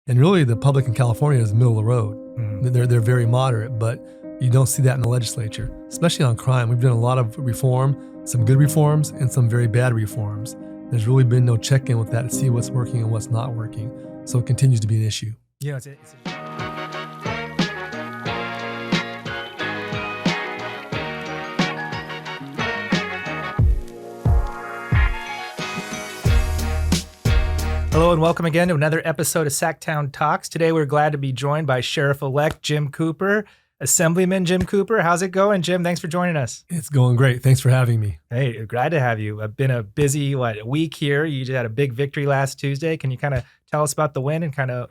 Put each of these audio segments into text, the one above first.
And really, the public in California is middle of the road. Mhm. They're very moderate, but you don't see that in the legislature, especially on crime. We've done a lot of reform, some good reforms and some very bad reforms. There's really been no check-in with that to see what's working and what's not working. So it continues to be an issue. Yeah, Hello and welcome again to another episode of Sacktown Talks. Today we're glad to be joined by Sheriff-Elect Jim Cooper, Assemblyman Jim Cooper. How's it going, Jim? Thanks for joining us. It's going great. Thanks for having me. Hey, glad to have you. I've been a busy week here. You just had a big victory last Tuesday. Can you kind of tell us about the win and kind of,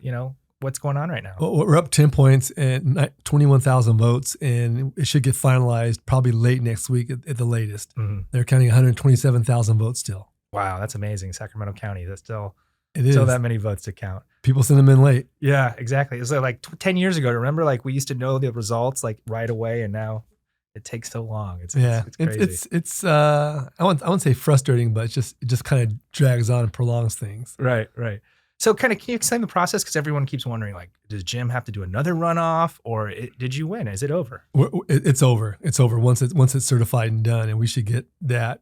what's going on right now? Well, we're up 10 points and 21,000 votes, and it should get finalized probably late next week at the latest. Mm-hmm. They're counting 127,000 votes still. Wow, that's amazing. Sacramento County, that's still Still that many votes to count. People send them in late. Yeah, exactly. It was like 10 years ago. Remember, like we used to know the results like right away, and now it takes so long. It's crazy. It's I wouldn't say frustrating, but it just kind of drags on and prolongs things. Right. So can you explain the process? Because everyone keeps wondering, like, does Jim have to do another runoff, or did you win? Is it over? It's over. It's over once it's certified and done, and we should get that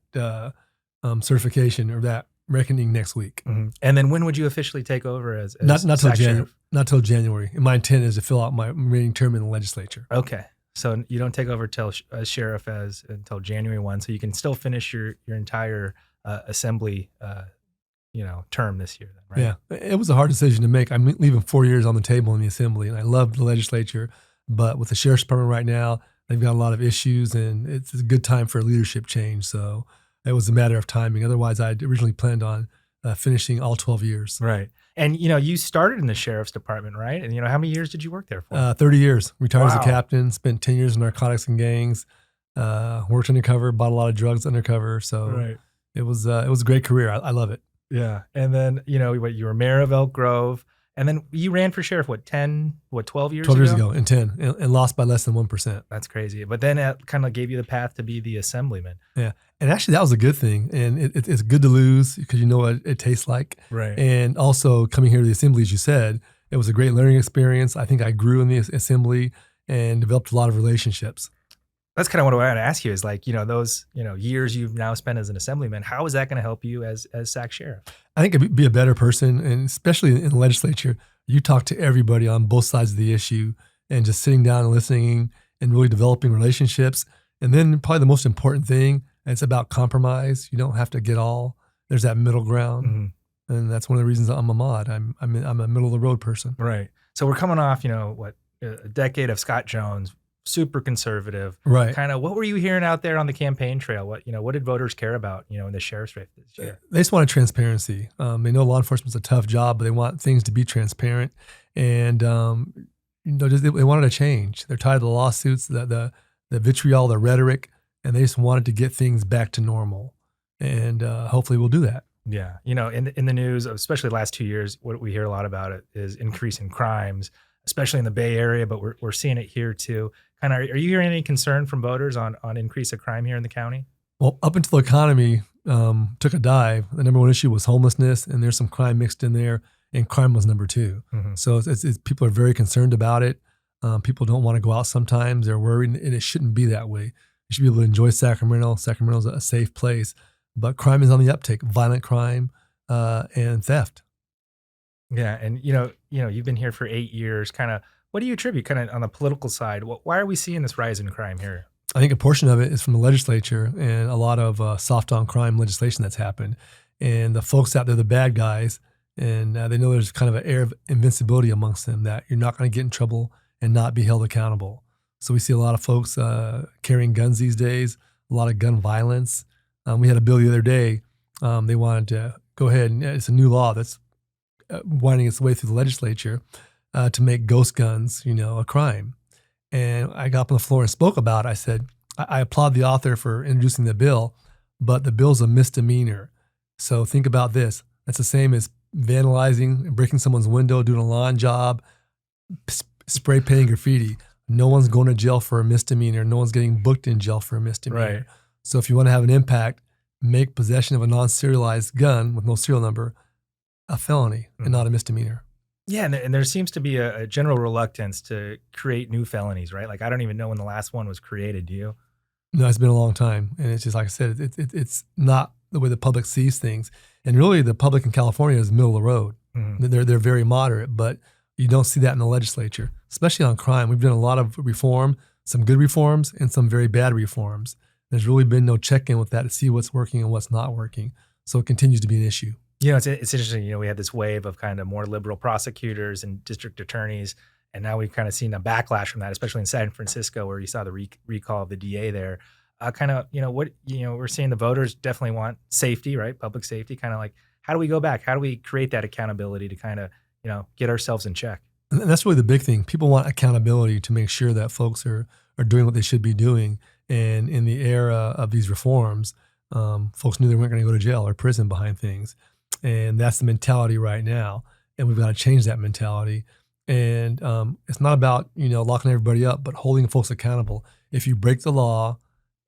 certification or that reckoning next week. Mm-hmm. And then when would you officially take over as not till January? Not till January. And my intent is to fill out my remaining term in the legislature. Okay, so you don't take over as sheriff until January 1, so you can still finish your entire assembly term this year. Then, right? Yeah, it was a hard decision to make. I'm leaving 4 years on the table in the assembly, and I love the legislature, but with the sheriff's department right now, they've got a lot of issues, and it's a good time for a leadership change. So it was a matter of timing. Otherwise, I'd originally planned on finishing all 12 years. Right. And, you started in the sheriff's department, right? And, how many years did you work there for? 30 years. Retired as a Wow. captain, spent 10 years in narcotics and gangs, worked undercover, bought a lot of drugs undercover. So Right. it was a great career. I love it. Yeah. And then, you were mayor of Elk Grove. And then you ran for sheriff, 12 years 12 ago? years ago in 10 and lost by less than 1%. That's crazy. But then it kind of gave you the path to be the assemblyman. Yeah. And actually, that was a good thing. And it's good to lose because you know what it tastes like. Right. And also coming here to the assembly, as you said, it was a great learning experience. I think I grew in the assembly and developed a lot of relationships. That's kind of what I want to ask you is like, those, years you've now spent as an assemblyman, how is that going to help you as Sac Sheriff? I think it'd be a better person. And especially in the legislature, you talk to everybody on both sides of the issue and just sitting down and listening and really developing relationships. And then probably the most important thing, it's about compromise. You don't have to get all. There's that middle ground. Mm-hmm. And that's one of the reasons I'm a mod. I'm a middle of the road person. Right. So we're coming off, a decade of Scott Jones, super conservative. Right. Kind of what were you hearing out there on the campaign trail? What did voters care about, in the sheriff's race this year? They just wanted transparency. They know law enforcement's a tough job, but they want things to be transparent. And, they wanted a change. They're tired of the lawsuits, the vitriol, the rhetoric, and they just wanted to get things back to normal. And hopefully we'll do that. Yeah. In the news, especially the last 2 years, what we hear a lot about it is increase in crimes, especially in the Bay Area, but we're seeing it here too. Kind of, are you hearing any concern from voters on increase of crime here in the county? Well, up until the economy took a dive, the number one issue was homelessness, and there's some crime mixed in there, and crime was number two. Mm-hmm. So it's people are very concerned about it. People don't want to go out sometimes. They're worried, and it shouldn't be that way. You should be able to enjoy Sacramento. Sacramento's a safe place, but crime is on the uptick, violent crime and theft. Yeah, and you've been here for 8 years. Kind of, what do you attribute, kind of on the political side? Why are we seeing this rise in crime here? I think a portion of it is from the legislature and a lot of soft on crime legislation that's happened, and the folks out there, the bad guys, and they know there's kind of an air of invincibility amongst them that you're not going to get in trouble and not be held accountable. So we see a lot of folks carrying guns these days, a lot of gun violence. We had a bill the other day. They wanted to go ahead, and it's a new law that's winding its way through the legislature to make ghost guns, a crime. And I got up on the floor and spoke about it. I said, I applaud the author for introducing the bill, but the bill's a misdemeanor. So think about this. That's the same as vandalizing, breaking someone's window, doing a lawn job, spray painting graffiti. No one's going to jail for a misdemeanor. No one's getting booked in jail for a misdemeanor. Right. So if you want to have an impact, make possession of a non-serialized gun with no serial number a felony and not a misdemeanor. Yeah, and there seems to be a general reluctance to create new felonies, right? Like, I don't even know when the last one was created. Do you? No, it's been a long time, and it's just like I said, it's not the way the public sees things. And really, the public in California is middle of the road. Mhm. They're very moderate, but you don't see that in the legislature, especially on crime. We've done a lot of reform, some good reforms, and some very bad reforms. There's really been no check-in with that to see what's working and what's not working. So it continues to be an issue. It's interesting. We had this wave of kind of more liberal prosecutors and district attorneys, and now we've kind of seen a backlash from that, especially in San Francisco, where you saw the recall of the DA there. We're seeing the voters definitely want safety, right? Public safety. Kind of like, how do we go back? How do we create that accountability to kind of, get ourselves in check? And that's really the big thing. People want accountability to make sure that folks are doing what they should be doing. And in the era of these reforms, folks knew they weren't going to go to jail or prison behind things. And that's the mentality right now. And we've got to change that mentality. And it's not about, locking everybody up, but holding folks accountable. If you break the law,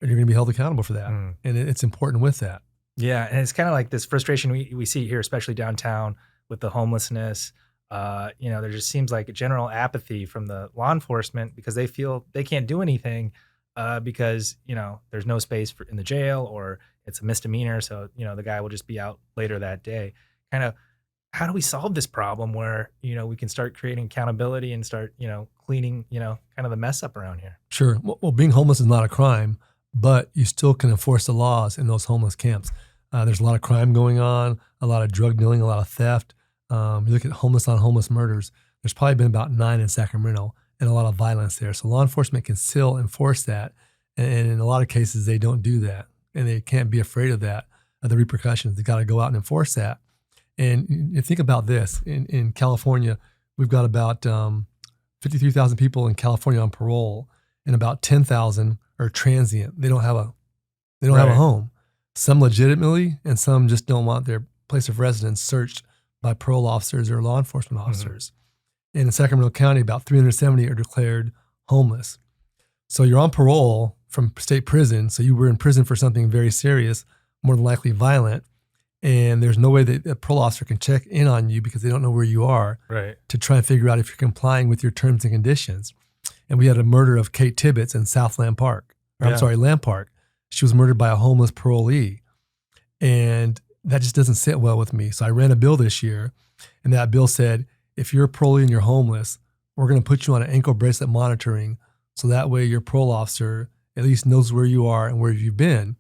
you're going to be held accountable for that. And it's important with that. Yeah, and it's kind of like this frustration we see here, especially downtown with the homelessness. There just seems like a general apathy from the law enforcement because they feel they can't do anything because there's no space in the jail, or it's a misdemeanor, so the guy will just be out later that day. Kind of, how do we solve this problem where we can start creating accountability and start cleaning kind of the mess up around here? Sure. Well, being homeless is not a crime, but you still can enforce the laws in those homeless camps. There's a lot of crime going on, a lot of drug dealing, a lot of theft. You look at homeless on homeless murders. There's probably been about 9 in Sacramento, and a lot of violence there. So law enforcement can still enforce that, and in a lot of cases they don't do that, and they can't be afraid of that, of the repercussions. They got to go out and enforce that. And you think about this: in California, we've got about 53,000 people in California on parole, and about 10,000 are transient. They don't have a home. Some legitimately, and some just don't want their place of residence searched by parole officers or law enforcement officers. And in Sacramento County, about 370 are declared homeless. So you're on parole from state prison, so you were in prison for something very serious, more than likely violent, and there's no way that a parole officer can check in on you because they don't know where you are, right, to try and figure out if you're complying with your terms and conditions. And we had a murder of Kate Tibbitts in South Lamb Park. Lamb Park. She was murdered by a homeless parolee. And that just doesn't sit well with me. So I ran a bill this year, and that bill said, if you're a parolee and you're homeless, we're going to put you on an ankle bracelet monitoring, so that way your parole officer at least knows where you are and where you've been.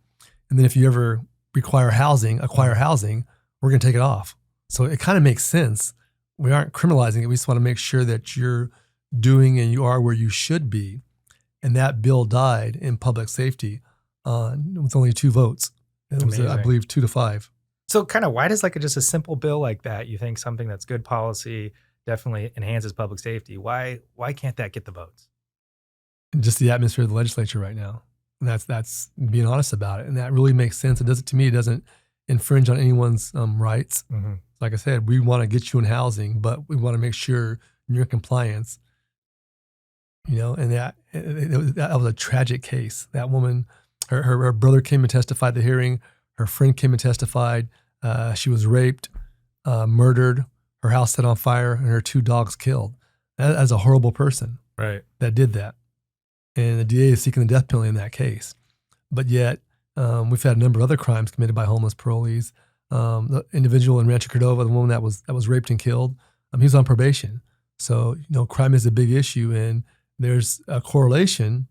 And then if you ever acquire housing, we're going to take it off. So it kind of makes sense. We aren't criminalizing it. We just want to make sure that you're doing and you are where you should be. And that bill died in public safety with only 2 votes. It was, I believe, 2-5. So kind of, why does just a simple bill like that, you think something that's good policy, definitely enhances public safety, why can't that get the votes? Just the atmosphere of the legislature right now. And that's being honest about it. And that really makes sense. To me, it doesn't infringe on anyone's rights. Mm-hmm. Like I said, we want to get you in housing, but we want to make sure you're in compliance. And that was a tragic case. That woman, her brother came and testified at the hearing. Her friend came and testified. She was raped, murdered, her house set on fire, and her 2 dogs killed. That's a horrible person, right, that did that. And the DA is seeking the death penalty in that case. But yet, we've had a number of other crimes committed by homeless parolees. The individual in Rancho Cordova, the woman that was raped and killed, he was on probation. So, crime is a big issue, and there's a correlation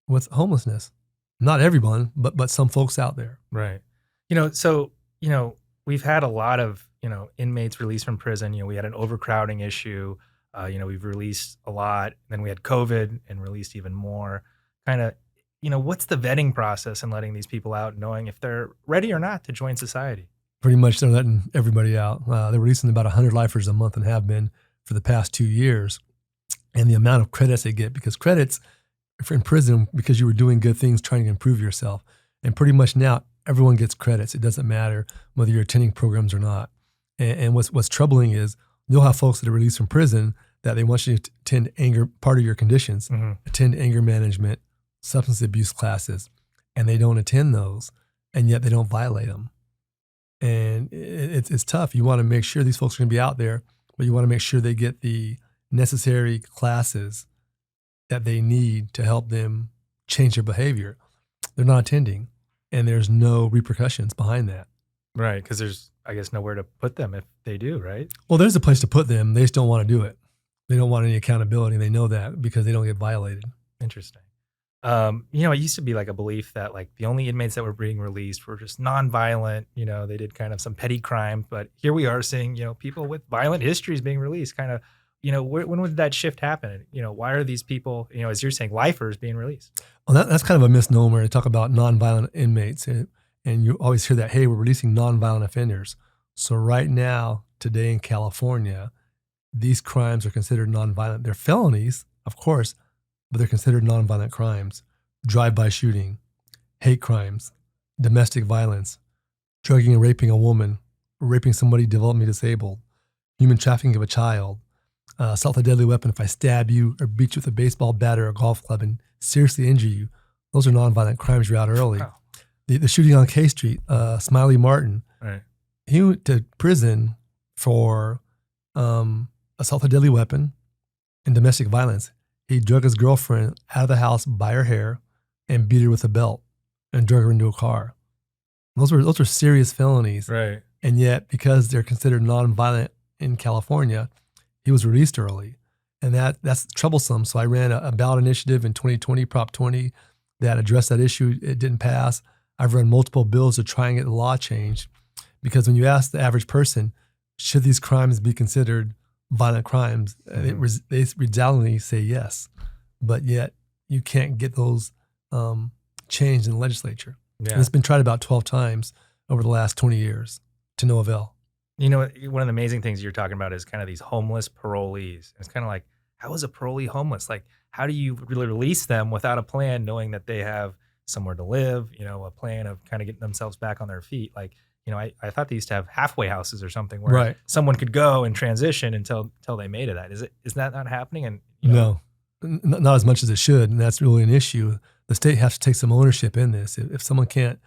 with homelessness. Not everyone, but some folks out there. Right. We've had a lot of, inmates released from prison. We had an overcrowding issue. We've released a lot. Then we had COVID and released even more. Kind of, what's the vetting process in letting these people out, knowing if they're ready or not to join society? Pretty much they're letting everybody out. They're releasing about 100 lifers a month and have been for the past 2 years. And the amount of credits they get, because credits in prison, because you were doing good things, trying to improve yourself. And pretty much now, everyone gets credits. It doesn't matter whether you're attending programs or not. And what's troubling is you'll have folks that are released from prison that they want you to attend anger, part of your conditions, attend anger management, substance abuse classes, and they don't attend those, and yet they don't violate them. And it's tough. You want to make sure these folks are going to be out there, but you want to make sure they get the necessary classes that they need to help them change their behavior. They're not attending, and there's no repercussions behind that. Right, because there's, I guess, nowhere to put them if they do, right? Well, there's a place to put them. They just don't want to do it. They don't want any accountability. They know that because they don't get violated. Interesting. It used to be like a belief that like the only inmates that were being released were just nonviolent. They did kind of some petty crime, but here we are seeing, people with violent histories being released. Kind of, when would that shift happen? Why are these people, as you're saying, lifers being released? Well, that's kind of a misnomer to talk about nonviolent inmates. And you always hear that, hey, we're releasing nonviolent offenders. So right now, today in California, these crimes are considered nonviolent. They're felonies, of course, but they're considered nonviolent crimes. Drive-by shooting, hate crimes, domestic violence, drugging and raping a woman, raping somebody developmentally disabled, human trafficking of a child, assault with a deadly weapon if I stab you or beat you with a baseball bat or a golf club and seriously injure you. Those are nonviolent crimes you're out early. Wow. The shooting on K Street, Smiley Martin, Right. He went to prison for assault with a deadly weapon and domestic violence. He drug his girlfriend out of the house by her hair and beat her with a belt and drug her into a car. Those are serious felonies. Right. And yet, because they're considered nonviolent in California, he was released early. And that's troublesome. So I ran a ballot initiative in 2020, Prop 20, that addressed that issue. It didn't pass. I've run multiple bills to try and get the law changed. Because when you ask the average person, should these crimes be considered violent crimes, they resoundingly say yes. But yet you can't get those changed in the legislature. Yeah. And it's been tried about 12 times over the last 20 years to no avail. One of the amazing things you're talking about is kind of these homeless parolees. It's kind of like, how is a parolee homeless? Like, how do you really release them without a plan, knowing that they have somewhere to live, a plan of kind of getting themselves back on their feet? Like, I thought they used to have halfway houses or something where someone could go and transition until they made it. Is that not happening? And No, not as much as it should. And that's really an issue. The state has to take some ownership in this. If someone can't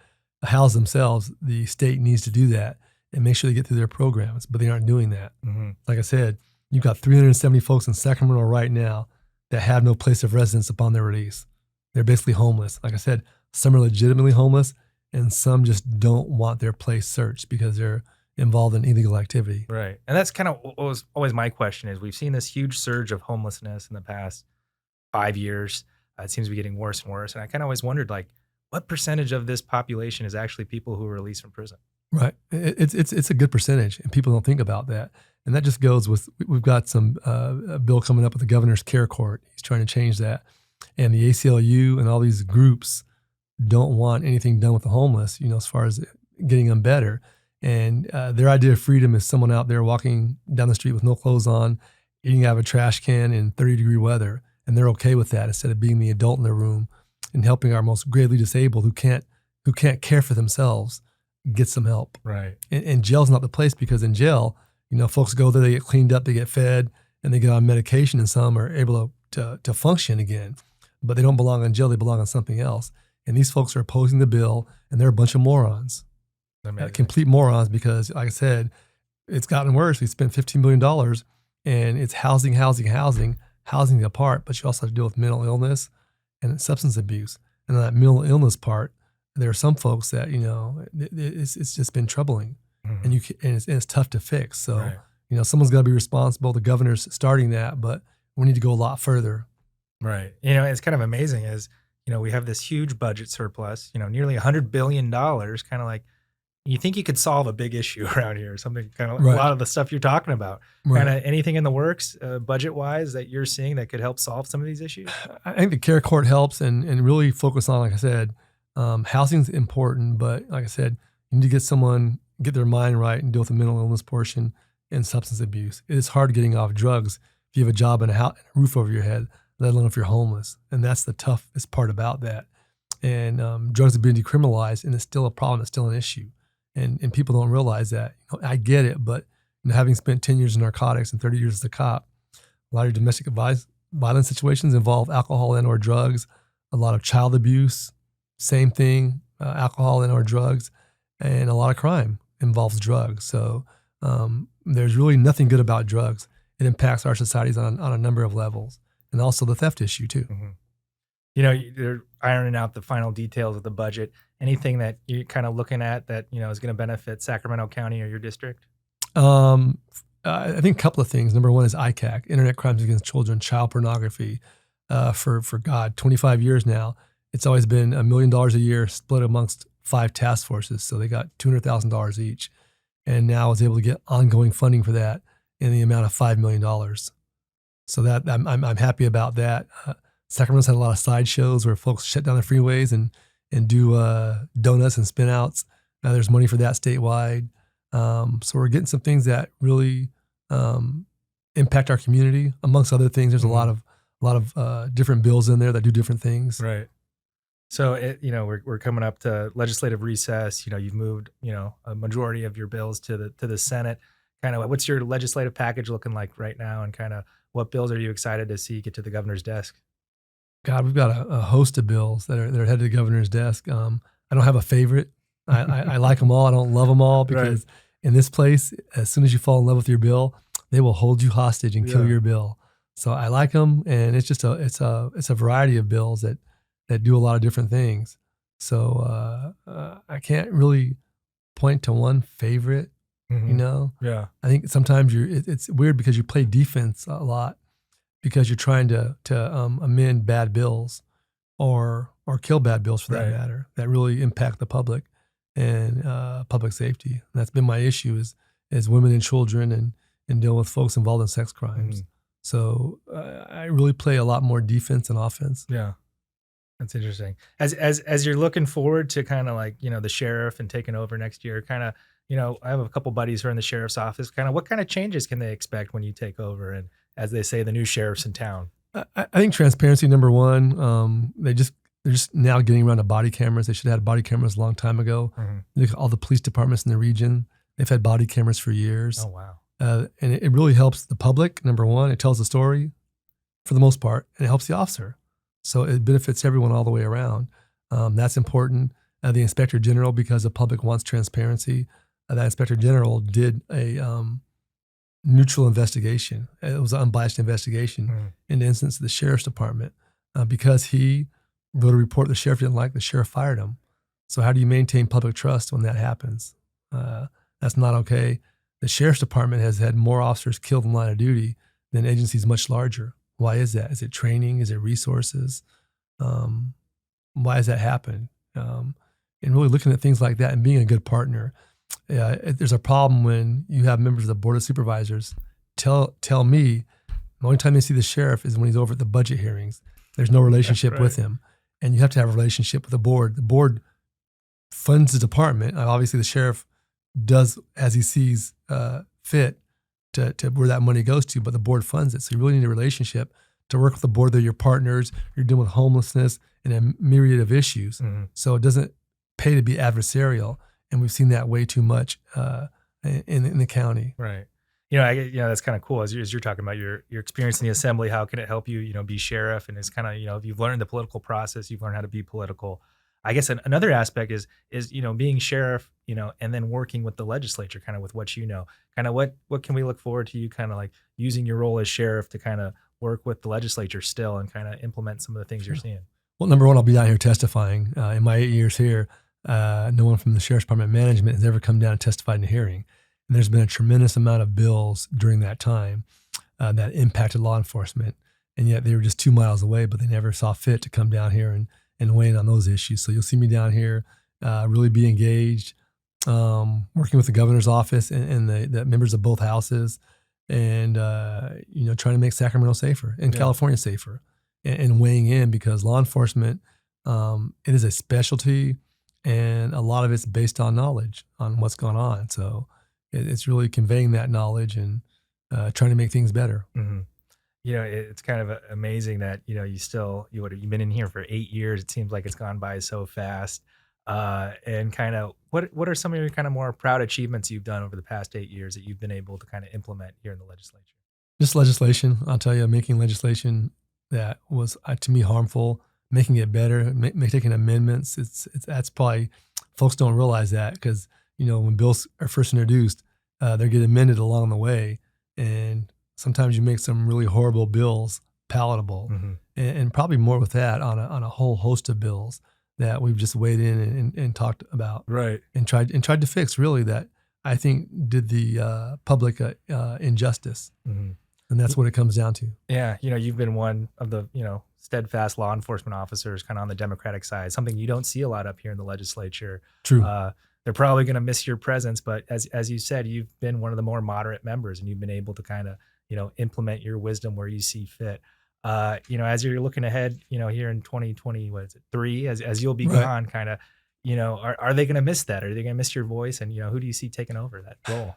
house themselves, the state needs to do that and make sure they get through their programs, but they aren't doing that. Mm-hmm. Like I said, you've got 370 folks in Sacramento right now that have no place of residence upon their release. They're basically homeless. Like I said, some are legitimately homeless and some just don't want their place searched because they're involved in illegal activity. Right. And that's kind of what was always my question is we've seen this huge surge of homelessness in the past 5 years. It seems to be getting worse and worse. And I kind of always wondered, like, what percentage of this population is actually people who are released from prison? Right. It's a good percentage, and people don't think about that. And that just goes with, we've got some a bill coming up with the governor's care court. He's trying to change that. And the ACLU and all these groups don't want anything done with the homeless, as far as getting them better. And their idea of freedom is someone out there walking down the street with no clothes on, eating out of a trash can in 30-degree weather. And they're okay with that instead of being the adult in the room and helping our most gravely disabled who can't care for themselves get some help. Right. And jail's not the place, because in jail, folks go there, they get cleaned up, they get fed, and they get on medication, and some are able to function again. But they don't belong in jail, they belong on something else. And these folks are opposing the bill, and they're a bunch of morons. Complete morons, because, like I said, it's gotten worse. We spent $15 billion, and it's housing the part, but you also have to deal with mental illness and substance abuse. And on that mental illness part, there are some folks that, it's just been troubling, and it's tough to fix. So, someone's got to be responsible. The governor's starting that, but we need to go a lot further. Right. It's kind of amazing is, we have this huge budget surplus, nearly $100 billion, kind of like, you think you could solve a big issue around here, something kind of a lot of the stuff you're talking about. Kind of anything in the works, budget-wise, that you're seeing that could help solve some of these issues? I think the care court helps, and really focus on, like I said, housing's important, but like I said, you need to get their mind right and deal with the mental illness portion and substance abuse. It is hard getting off drugs if you have a job and a roof over your head, let alone if you're homeless. And that's the toughest part about that. And drugs have been decriminalized, and it's still a problem. It's still an issue. And people don't realize that. I get it, but having spent 10 years in narcotics and 30 years as a cop, a lot of domestic violence situations involve alcohol and or drugs, a lot of child abuse, same thing, alcohol and or drugs, and a lot of crime involves drugs. So there's really nothing good about drugs. It impacts our societies on a number of levels, and also the theft issue too. Mm-hmm. They're ironing out the final details of the budget. Anything that you're kind of looking at that, is going to benefit Sacramento County or your district? I think a couple of things. Number one is ICAC, Internet Crimes Against Children, child pornography. For 25 years now, it's always been $1 million a year split amongst 5 task forces. So they got $200,000 each. And now I was able to get ongoing funding for that in the amount of $5 million. So that I'm happy about that. Sacramento's had a lot of sideshows where folks shut down the freeways and do donuts and spin outs. Now there's money for that statewide. So we're getting some things that really impact our community. Amongst other things, there's a lot of different bills in there that do different things. Right. So we're coming up to legislative recess. You've moved a majority of your bills to the Senate. Kind of what's your legislative package looking like right now, and kind of what bills are you excited to see get to the governor's desk? God, we've got a host of bills that are headed to the governor's desk. I don't have a favorite. I like them all. I don't love them all because in this place, as soon as you fall in love with your bill, they will hold you hostage and kill your bill. So I like them, and it's just it's a variety of bills that do a lot of different things. So I can't really point to one favorite. Yeah. I think sometimes it's weird because you play defense a lot because you're trying to amend bad bills or kill bad bills for that matter that really impact the public and public safety. And that's been my issue is women and children and dealing with folks involved in sex crimes. So I really play a lot more defense than offense. Yeah. That's interesting. As you're looking forward to kind of like, the sheriff and taking over next year, kind of, I have a couple buddies who are in the sheriff's office. Kind of what kind of changes can they expect when you take over? And as they say, the new sheriff's in town. I think transparency, number one. They're just now getting around to body cameras. They should have had body cameras a long time ago. Look at all the police departments in the region. They've had body cameras for years. Oh, wow. And it really helps the public, number one. It tells the story for the most part, and it helps the officer. So it benefits everyone all the way around. That's important. The inspector general, because the public wants transparency, that inspector general did a neutral investigation. It was an unbiased investigation in the instance of the sheriff's department. Because he wrote a report the sheriff didn't like, the sheriff fired him. So how do you maintain public trust when that happens? That's not okay. The sheriff's department has had more officers killed in line of duty than agencies much larger. Why is that? Is it training? Is it resources? Why has that happened? And really looking at things like that and being a good partner. There's a problem when you have members of the board of supervisors tell me the only time they see the sheriff is when he's over at the budget hearings. There's no relationship with him. And you have to have a relationship with the board. The board funds the department. Obviously, the sheriff does as he sees fit to where that money goes to, but the board funds it. So you really need a relationship to work with the board. They're your partners. You're dealing with homelessness and a myriad of issues. So it doesn't pay to be adversarial. And we've seen that way too much in the county. Right. That's kind of cool. As you're talking about your experience in the assembly, how can it help you, be sheriff? And it's kind of, you've learned the political process, you've learned how to be political. I guess another aspect is being sheriff, and then working with the legislature, kind of with what kind of what can we look forward to you kind of like using your role as sheriff to kind of work with the legislature still and kind of implement some of the things you're seeing? Well, number one, I'll be down here testifying. In my 8 years here, no one from the Sheriff's Department management has ever come down and testified in a hearing. And there's been a tremendous amount of bills during that time that impacted law enforcement. And yet they were just 2 miles away, but they never saw fit to come down here and weigh in on those issues. So you'll see me down here really be engaged, working with the governor's office and the members of both houses and, trying to make Sacramento safer and California safer and weighing in because law enforcement, it is a specialty and a lot of it's based on knowledge on what's going on. So it's really conveying that knowledge and trying to make things better. It's kind of amazing that, you've been in here for 8 years. It seems like it's gone by so fast. And kind of what are some of your kind of more proud achievements you've done over the past 8 years that you've been able to kind of implement here in the legislature? Just legislation. I'll tell you, making legislation that was to me harmful, making it better, taking amendments. That's probably, folks don't realize that because, when bills are first introduced, they get amended along the way, and sometimes you make some really horrible bills palatable, and probably more with that on a whole host of bills that we've just weighed in and talked about, Right. and tried to fix, really, that I think did the public injustice, and that's what it comes down to. Yeah, you've been one of the steadfast law enforcement officers, kind of on the Democratic side, something you don't see a lot up here in the legislature. True. They're probably going to miss your presence, but as you said, you've been one of the more moderate members, and you've been able to kind of implement your wisdom where you see fit. As you're looking ahead, here in 2020, what is it, 3, as you'll be gone, kind of, are they going to miss that? Are they going to miss your voice? And who do you see taking over that role?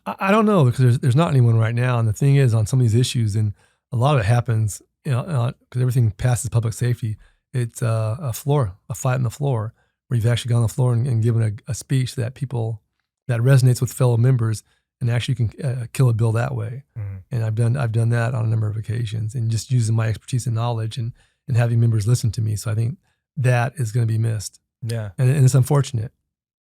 I don't know, because there's not anyone right now, and the thing is, on some of these issues, and a lot of it happens, because everything passes public safety. It's a fight on the floor, where you've actually gone on the floor and given a speech that resonates with fellow members, and actually can kill a bill that way. And I've done that on a number of occasions, and just using my expertise and knowledge and having members listen to me. So I think that is going to be missed. Yeah, and it's unfortunate.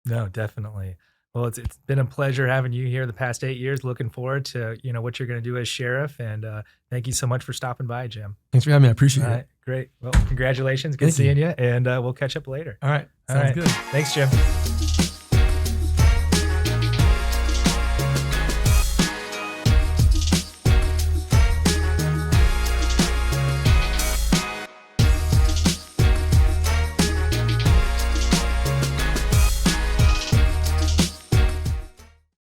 No, definitely. Well, it's been a pleasure having you here the past 8 years. Looking forward to what you're going to do as sheriff, and thank you so much for stopping by, Jim. Thanks for having me. I appreciate it. Great. Well, congratulations. Good seeing you, and we'll catch up later. All right. Sounds good. Thanks, Jim.